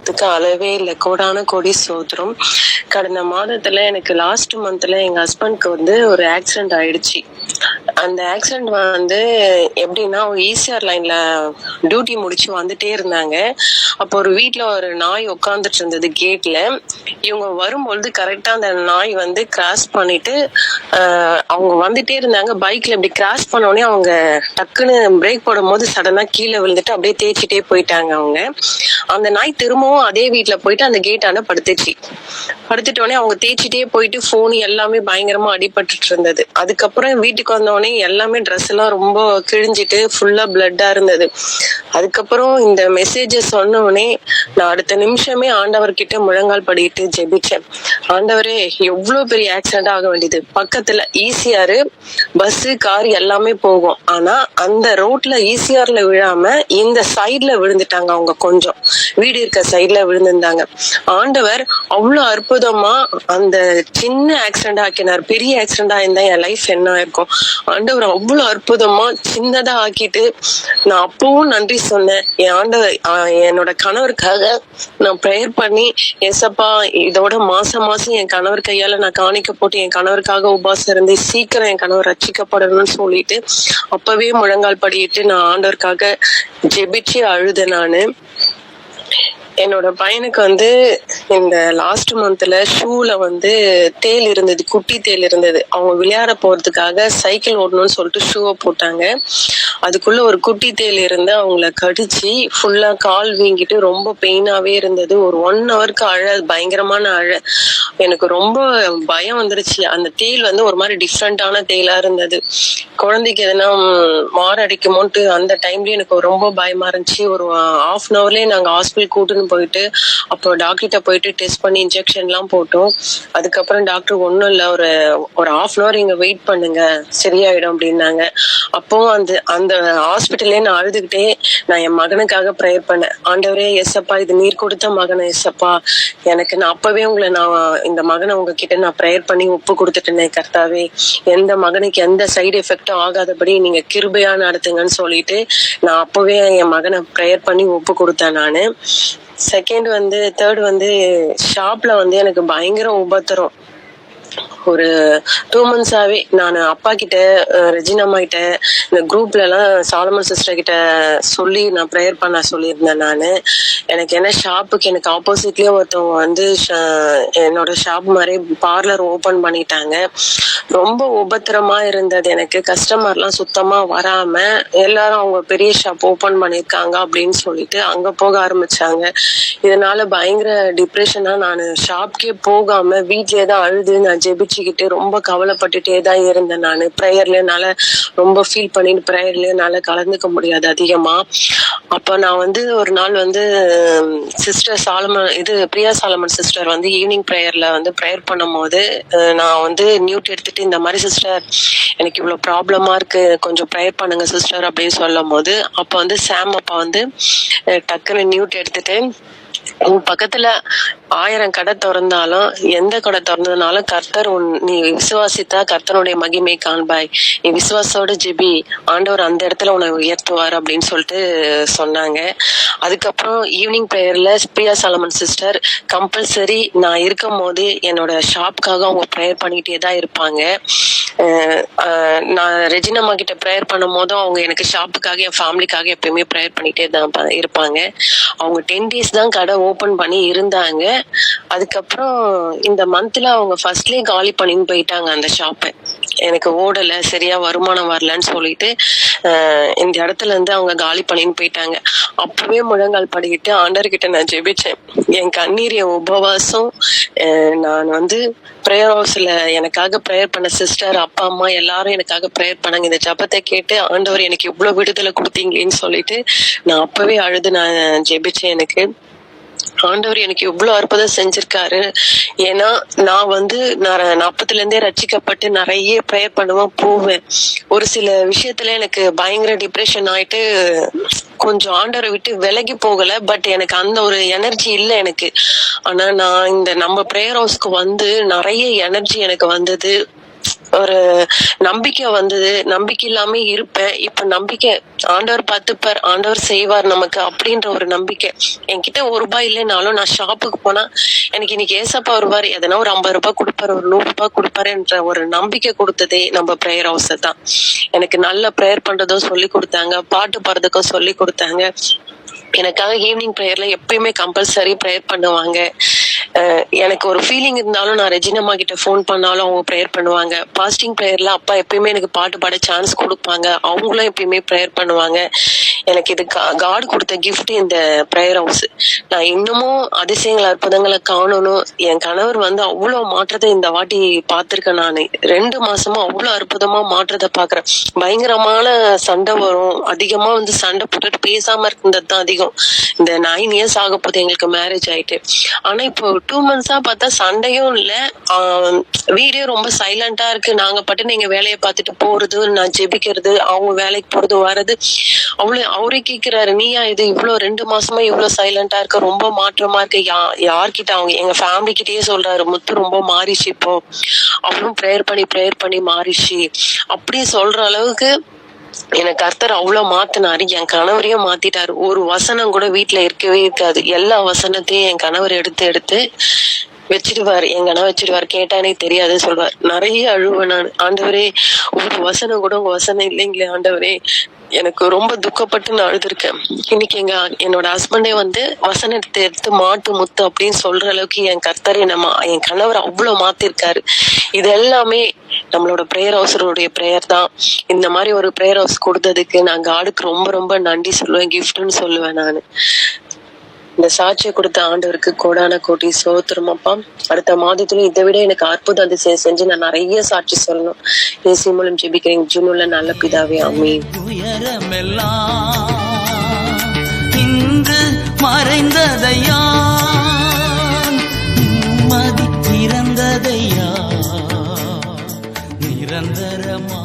நாமத்துக்கு அளவே இல்லை. கோடான கோடி சோத்திரம். கடந்த மாதத்துல எனக்கு லாஸ்ட் மந்த்ல எங்க ஹஸ்பண்ட்க்கு வந்து ஒரு ஆக்சிடென்ட் ஆயிடுச்சு. அந்த ஆக்சிடென்ட் வந்து எப்படின்னா, ஈசிஆர் லைன்ல டியூட்டி முடிச்சு வந்துட்டே இருந்தாங்க. அப்போ ஒரு வீட்டுல ஒரு நாய் உட்காந்துட்டு இருந்தது கேட்ல. இவங்க வரும்பொழுது கரெக்டா அந்த நாய் வந்து கிராஸ் பண்ணிட்டு அவங்க வந்துட்டே இருந்தாங்க. பைக்ல இப்படி கிராஸ் பண்ண உடனே அவங்க டக்குன்னு பிரேக் போடும் போது சடனா கீழே விழுந்துட்டு அப்படியே தேய்ச்சிட்டே போயிட்டாங்க அவங்க. அந்த நாய் திரும்பவும் அதே வீட்டுல போயிட்டு அந்த கேட்டான படுத்துச்சு. படுத்துட்ட உடனே அவங்க தேய்ச்சிட்டே போயிட்டு போன் எல்லாமே பயங்கரமா அடிபட்டுட்டு இருந்தது. அதுக்கப்புறம் வீட்டுக்கு வந்தோடனே எல்லாமே ட்ரெஸ் எல்லாம் ரொம்ப கிழிஞ்சிட்டு ஃபுல்லா பிளட்டா இருந்தது. அதுக்கப்புறம் இந்த மெசேஜ சொன்ன உடனே நான் அடுத்த நிமிஷமே ஆண்டவர்கிட்ட முழங்கால் படிட்டு ஜெபிச்சேன். ஆண்டவரே, எவ்வளவு பெரிய ஆக்சிடென்ட் ஆக வேண்டியது. பக்கத்துல ஈசிஆர் பஸ் கார் எல்லாமே போகும். ஆனா அந்த ரோட்ல ஈசிஆர்ல விழாம இந்த சைட்ல விழுந்துட்டாங்க. அவங்க கொஞ்சம் வீடு இருக்க சைட்ல விழுந்திருந்தாங்க. ஆண்டவர் அவ்வளவு அற்புதமா அந்த சின்ன ஆக்சிடென்ட் ஆக்கினார். பெரிய ஆக்சிடென்ட் ஆயிருந்தா என் லைஃப் என்ன ஆயிருக்கும். ஆண்டவர் அவ்வளவு அற்புதமா சின்னதா ஆக்கிட்டு, நான் அப்பவும் நன்றி சொன்னேன். என் ஆண்டவர் என்னோட கணவருக்காக நான் ப்ரேயர் பண்ணி, ஏசப்பா இதோட மாசம் என் கணவர் கையால நான் காணிக்க போட்டு என் கணவருக்காக உபாசம் இருந்து சீக்கிரம் என் கணவர் ரட்சிக்கப்படணும்னு சொல்லிட்டு அப்பவே முழங்கால் படிட்டு நான் ஆண்டவருக்காக ஜெபிச்சு அழுத நானு. என்னோட பையனுக்கு வந்து இந்த லாஸ்ட் மந்த்ல ஷூல வந்து தேல் இருந்தது, குட்டி தேல் இருந்தது. அவங்க விளையாட போறதுக்காக சைக்கிள் ஓடணும்னு சொல்லிட்டு ஷூவை போட்டாங்க. அதுக்குள்ள ஒரு குட்டி தேல் இருந்து அவங்கள கடிச்சு ஃபுல்லா கால் வீங்கிட்டு ரொம்ப பெயினாவே இருந்தது. ஒரு 1 ஹவருக்கு பயங்கரமான எனக்கு ரொம்ப பயம் வந்துருச்சு. அந்த தேல் வந்து ஒரு மாதிரி டிஃப்ரெண்டான தேலா இருந்தது. குழந்தைக்கு எதனா மாரடிக்குமோன்ட்டு அந்த டைம்லயே எனக்கு ரொம்ப பயமா இருந்துச்சு. ஒரு 1/2 ஹவர்லயே நாங்க ஹாஸ்பிட்டல் கூட்டுன்னு போயிட்டு அப்போ டாக்டர்கிட்ட போயிட்டு டெஸ்ட் பண்ணி இன்ஜெக்ஷன் எல்லாம் போட்டோம். அதுக்கப்புறம் டாக்டர் ஒன்னும் இல்ல, ஒரு 1/2 ஹவர் இங்க வெயிட் பண்ணுங்க, சரியாயிடும் அப்படின்னாங்க. அப்போ அந்த ஹாஸ்பிட்டல்லே நான் அழுதுகிட்டே நான் என் மகனுக்காக ப்ரேயர் பண்ணேன். ஆண்டவரே, எஸ்அப்பா, இது நீர் கொடுத்த மகனை எஸ்அப்பா, நான் அப்பவே நான் இந்த மகனை உங்ககிட்ட நான் ப்ரேயர் பண்ணி ஒப்பு கொடுத்துட்டேனே கர்த்தாவே, எந்த மகனுக்கு எந்த சைடு எஃபெக்டும் ஆகாதபடி நீங்க கிருபையா நடத்துங்கன்னு சொல்லிட்டு நான் அப்பவே என் மகனை ப்ரேயர் பண்ணி ஒப்பு கொடுத்தேன் நானு. தேர்ட் வந்து ஷாப்ல வந்து எனக்கு பயங்கர உபத்திரம். ஒரு 2 மந்த்ஸாவே நான் அப்பா கிட்ட, ரெஜினம்மா கிட்ட, இந்த குரூப்ல எல்லாம் சாலமன் சிஸ்டர் கிட்ட சொல்லி நான் ப்ரேயர் பண்ண சொல்லியிருந்தேன் நானு. எனக்கு என்ன ஷாப்புக்கு எனக்கு ஆப்போசிட்லயே ஒருத்தவங்க வந்து என்னோட ஷாப் மாதிரி பார்லர் ஓபன் பண்ணிட்டாங்க. ரொம்ப உபத்திரமா இருந்தது எனக்கு. கஸ்டமர்லாம் சுத்தமா வராம எல்லாரும் அவங்க பெரிய ஷாப் ஓபன் பண்ணிருக்காங்க அப்படின்னு சொல்லிட்டு அங்க போக ஆரம்பிச்சாங்க. இதனால பயங்கர டிப்ரெஷனா நான் ஷாப்கே போகாம வீட்லயே தான் அழுது நான் ஜெபிச்சுக்கிட்டு ரொம்ப கவலைப்பட்டுட்டே தான் இருந்தேன். நான் ப்ரேயர்ல என்னால ரொம்ப ஃபீல் பண்ணிட்டு ப்ரேயர்ல என்னால கலந்துக்க முடியாது அதிகமா. அப்ப நான் வந்து ஒரு நாள் வந்து சிஸ்டர் பிரியா சாலமன் சிஸ்டர் வந்து ஈவினிங் ப்ரேயர்ல வந்து ப்ரேயர் பண்ணும் போது நான் வந்து நியூட் எடுத்துட்டு, இந்த மாதிரி சிஸ்டர் எனக்கு இவ்வளவு ப்ராப்ளமா இருக்கு, கொஞ்சம் ப்ரேயர் பண்ணுங்க சிஸ்டர் அப்படின்னு சொல்லும் போது அப்ப வந்து சாம் அப்பா வந்து டக்குன்னு நியூட் எடுத்துட்டு, உன் பக்கத்துல 1000 கடை திறந்தாலும் எந்த கடை திறந்ததுனாலும் கர்த்தர் நீ விசுவாசித்தா கர்த்தனுடைய மகிமை காண்பாய், நீ விசுவாசோட ஜெபி, ஆண்டவர் அந்த இடத்துல உன்னை உயர்த்துவார் அப்படின்னு சொல்லிட்டு சொன்னாங்க. அதுக்கப்புறம் ஈவினிங் ப்ரேயர்ல பிரியா சாலமன் சிஸ்டர் கம்பல்சரி நான் இருக்கும் போது என்னோட ஷாப்காக அவங்க ப்ரேயர் பண்ணிட்டே தான் இருப்பாங்க. நான் ரெஜினம்மா கிட்ட ப்ரேயர் பண்ணும் போதும் அவங்க எனக்கு ஷாப்புக்காக, என் ஃபேமிலிக்காக எப்பயுமே ப்ரேயர் பண்ணிட்டே தான் இருப்பாங்க. அவங்க 10 days தான் கடை ஓபன் பண்ணி இருந்தாங்க. அதுக்கப்புறம் இந்த மந்த்ல அவங்க ஃபர்ஸ்ட்லயே காலி பண்ணின்னு போயிட்டாங்க அந்த ஷாப்பை. எனக்கு ஓடல, சரியா வருமானம் வரலன்னு சொல்லிட்டு இந்த இடத்துல இருந்து அவங்க காலி பண்ணின்னு போயிட்டாங்க. அப்பவே முழங்கால் படிக்கிட்டு ஆண்டவர்கிட்ட நான் ஜெபிச்சேன். என் கண்ணீர், என் உபவாசம், நான் வந்து ப்ரேயர் ஹவுஸ்ல எனக்காக ப்ரேயர் பண்ண சிஸ்டர், அப்பா, அம்மா எல்லாரும் எனக்காக ப்ரேயர் பண்ணாங்க. இந்த ஜபத்தை கேட்டு ஆண்டவர் எனக்கு இவ்வளவு விடுதலை கொடுத்தீங்களேன்னு சொல்லிட்டு நான் அப்பவே அழுது நான் ஜெபிச்சேன். எனக்கு ஆண்டவர் எனக்கு இவ்வளவு அற்புதம் செஞ்சிருக்காரு. ஏன்னா நான் வந்து 40ல இருந்தே ரட்சிக்கப்பட்டு நிறைய ப்ரேயர் பண்ணுவேன், போவேன். ஒரு சில விஷயத்துல எனக்கு பயங்கர டிப்ரெஷன் ஆயிட்டு கொஞ்சம் ஆண்டவரை விட்டு விலகி போகல. பட் எனக்கு அந்த ஒரு எனர்ஜி இல்லை எனக்கு. ஆனா நான் நம்ம ப்ரேயர் ஹவுஸ்க்கு வந்து நிறைய எனர்ஜி எனக்கு வந்தது. ஒரு நம்பிக்கை வந்தது. நம்பிக்கை இல்லாம இருப்பேன். இப்ப நம்பிக்கை ஆண்டவர் பார்த்துப்பார், ஆண்டவர் செய்வார் நமக்கு அப்படின்ற ஒரு நம்பிக்கை. என்கிட்ட ₹1 இல்லைனாலும் நான் ஷாப்புக்கு போனா எனக்கு இன்னைக்கு ஏசப்பா வருவார், எதனா ஒரு ₹50 கொடுப்பாரு, ஒரு ₹100 கொடுப்பாருன்ற ஒரு நம்பிக்கை கொடுத்ததே நம்ம பிரேயர் ஹவுஸ் தான். எனக்கு நல்ல பிரேயர் பண்றதும் சொல்லி கொடுத்தாங்க, பாட்டு பாடுறதுக்கும் சொல்லி கொடுத்தாங்க. எனக்காக ஈவினிங் ப்ரேயர்ல எப்பயுமே கம்பல்சரி ப்ரேயர் பண்ணுவாங்க. எனக்கு ஒரு ஃபீலிங் இருந்தாலும் நான் ரெஜினம்மா கிட்ட ஃபோன் பண்ணாலும் அவங்க ப்ரேயர் பண்ணுவாங்க. பாஸ்டிங் ப்ரேயர்ல அப்பா எப்பயுமே எனக்கு பாட்டு பாட சான்ஸ் கொடுப்பாங்க. அவங்களும் எப்பயுமே ப்ரேயர் பண்ணுவாங்க. எனக்கு இது காட் கொடுத்த கிஃப்ட் இந்த ப்ரேயர் ஹவுஸ். நான் இன்னமும் அதிசயங்கள் அற்புதங்களை காணணும். என் கணவர் வந்து அவ்வளவு மாற்றத்தை இந்த வாட்டி பார்த்திருக்கேன். நான் 2 மாசமா அவ்வளவு அற்புதமா மாற்றத்தை பாக்குறேன். பயங்கரமான சண்டை வரும், அதிகமா வந்து சண்டை போட்டுட்டு பேசாம இருந்தது தான் அதிகம். இந்த 9 இயர்ஸ் ஆக போது எங்களுக்கு மேரேஜ் ஆயிட்டு. ஆனா இப்போ 2 மந்த்ஸா பார்த்தா சண்டையும் இல்ல, வீடே ரொம்ப சைலண்டா இருக்கு. நாங்க பாட்டு எங்க வேலையை பார்த்துட்டு போறது, நான் ஜெபிக்கிறது, அவங்க வேலைக்கு போறது வர்றது. அவரே கேக்குறாரு, நீயா இது இவ்வளவு 2 மாசமா இவ்வளவு சைலண்டா இருக்க, ரொம்ப மாற்றமா இருக்கு. யார்கிட்ட அவங்க எங்க ஃபேமிலி கிட்டயே சொல்றாரு, முத்து ரொம்ப மாறிச்சு இப்போ, அவளும் ப்ரேயர் பண்ணி மாறிச்சு அப்படி சொல்ற அளவுக்கு எனக்கு கர்த்தர் அவ்வளவு மாத்தினாரு. என் கணவரையும் மாத்திட்டாரு. ஒரு வசனம் கூட வீட்டுல இருக்கவே இருக்காது. எல்லா வசனத்தையும் என் கணவர் எடுத்து வச்சிடுவாரு. எங்கன்னா வச்சிடுவாரு. கேட்டா எனக்கு தெரியாது சொல்வார். நிறைய அழுவேன் நான். ஆண்டவரே, ஒரு வசனம் கூட உங்க வசனம் இல்லைங்களே ஆண்டவரே, எனக்கு ரொம்ப துக்கப்பட்டு நான் அழுதுருக்கேன். இன்னைக்கு என்னோட ஹஸ்பண்டே வந்து வசனத்தை எடுத்து மாட்டு முத்து அப்படின்னு சொல்ற அளவுக்கு என் கர்த்தர் என் கணவர் அவ்வளவு மாத்திருக்காரு. இது எல்லாமே நம்மளோட பிரேயர் ஹவுஸருடைய பிரேயர் தான். இந்த மாதிரி ஒரு பிரேயர் ஹவுஸ் கொடுத்ததுக்கு நான் காடுக்கு ரொம்ப ரொம்ப நன்றி சொல்லுவேன், கிஃப்ட்னு சொல்லுவேன் நானு. இந்த சாட்சியை கொடுத்த ஆண்டவருக்கு கோடான கோடி சோத்திரம் அப்பா. அடுத்த மாதத்துல இதை விட எனக்கு அற்புதம் அதிசயம் செஞ்சு நான் நிறைய சாட்சி சொல்லணும். இயேசு மூலம் ஜெபிக்கிறேன் ஜீவனுள்ள நல்ல பிதாவே, ஆமென். இன்று மறைந்ததையா நிம்மதி பிறந்ததையா நிரந்தரமா